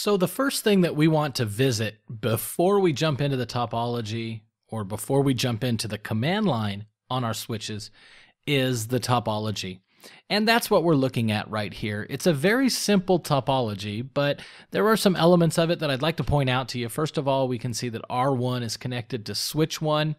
So the first thing that we want to visit before we jump into the topology or before we jump into the command line on our switches is the topology. And that's what we're looking at right here. It's a very simple topology, but there are some elements of it that I'd like to point out to you. First of all, we can see that R1 is connected to switch 1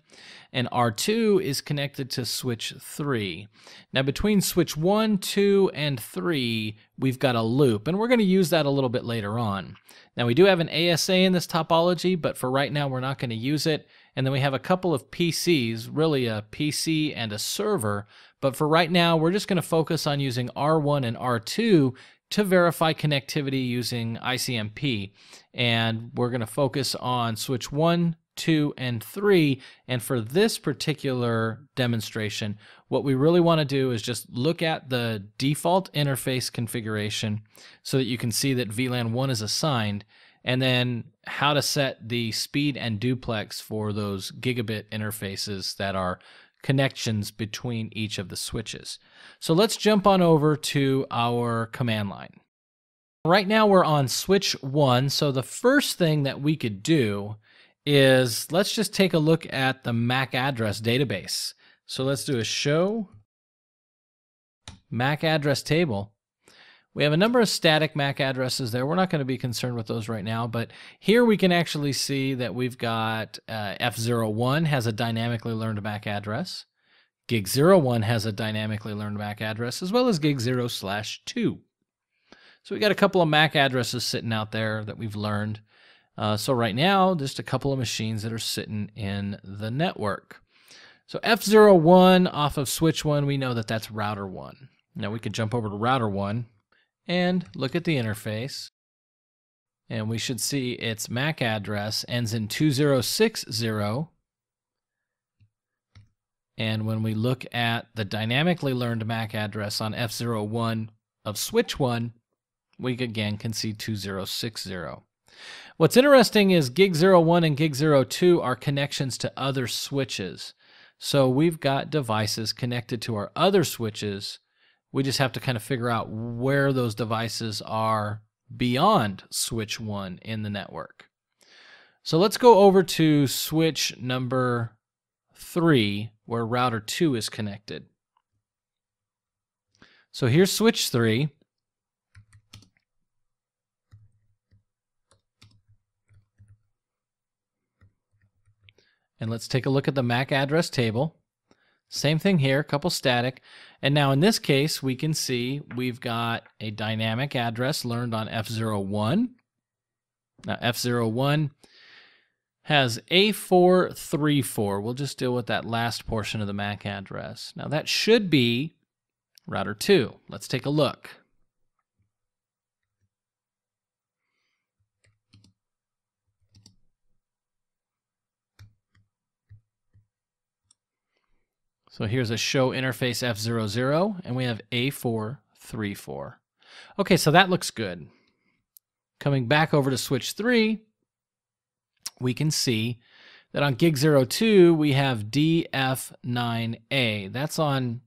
and R2 is connected to switch 3. Now between switch 1, 2, and 3, we've got a loop, and we're going to use that a little bit later on. Now we do have an ASA in this topology, but for right now we're not going to use it. And then we have a couple of PCs, really a PC and a server, but for right now we're just going to focus on using R1 and R2 to verify connectivity using ICMP. And we're going to focus on switch 1, 2, and 3. And for this particular demonstration, what we really want to do is just look at the default interface configuration so that you can see that VLAN 1 is assigned, and then how to set the speed and duplex for those gigabit interfaces that are connections between each of the switches. So let's jump on over to our command line. Right now we're on switch 1, so the first thing that we could do is let's just take a look at the MAC address database. So let's do a show MAC address table. We have a number of static MAC addresses there. We're not going to be concerned with those right now, but here we can actually see that we've got F01 has a dynamically learned MAC address. Gig01 has a dynamically learned MAC address, as well as Gig0/2. So we got a couple of MAC addresses sitting out there that we've learned. So right now, just a couple of machines that are sitting in the network. So F01 off of switch 1, we know that that's router 1. Now we could jump over to router 1 and look at the interface, and we should see its MAC address ends in 2060, and when we look at the dynamically learned MAC address on F01 of switch 1, we again can see 2060. What's interesting is Gig01 and Gig02 are connections to other switches, so we've got devices connected to our other switches. We just have to kind of figure out where those devices are beyond switch 1 in the network. So let's go over to switch number 3, where router 2 is connected. So here's switch 3. And let's take a look at the MAC address table. Same thing here, a couple static. And now in this case, we can see we've got a dynamic address learned on F01. Now F01 has A434. We'll just deal with that last portion of the MAC address. Now that should be router 2. Let's take a look. So here's a show interface F00, and we have A434. Okay, so that looks good. Coming back over to switch 3, we can see that on Gig02, we have DF9A. That's on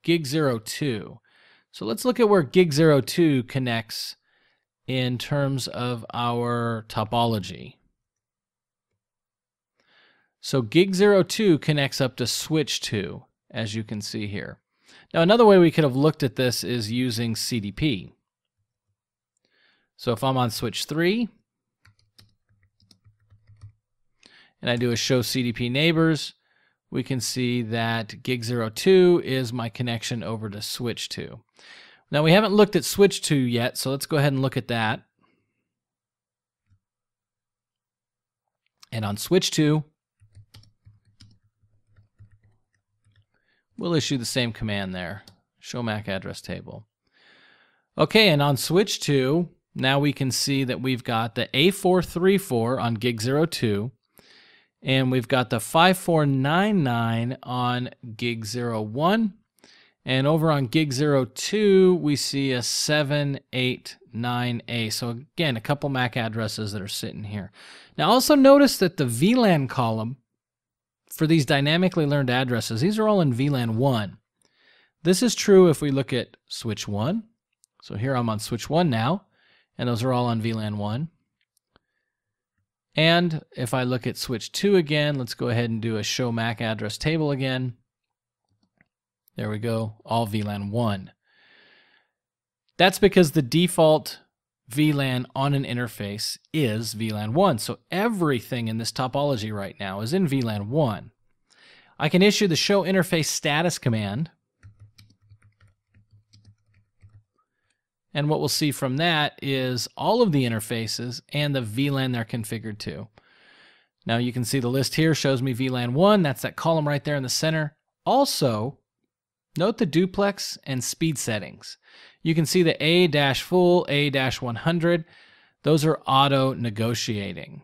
Gig02. So let's look at where Gig02 connects in terms of our topology. So Gig02 connects up to switch 2, as you can see here. Now another way we could have looked at this is using CDP. So if I'm on switch 3, and I do a show CDP neighbors, we can see that Gig02 is my connection over to switch 2. Now we haven't looked at switch 2 yet, so let's go ahead and look at that. And on switch 2, we'll issue the same command there, show MAC address table. Okay, and on switch 2, now we can see that we've got the A434 on Gig02, and we've got the 5499 on Gig01, and over on Gig02, we see a 789A. So again, a couple MAC addresses that are sitting here. Now also notice that the VLAN column for these dynamically learned addresses, these are all in VLAN 1. This is true if we look at switch 1. So here I'm on switch 1 now, and those are all on VLAN 1. And if I look at switch 2 again, let's go ahead and do a show MAC address table again. There we go, all VLAN 1. That's because the default VLAN on an interface is VLAN 1. So everything in this topology right now is in VLAN 1. I can issue the show interface status command. And what we'll see from that is all of the interfaces and the VLAN they're configured to. Now you can see the list here shows me VLAN 1. That's that column right there in the center. Also, note the duplex and speed settings. You can see the A-full, A-100. Those are auto negotiating.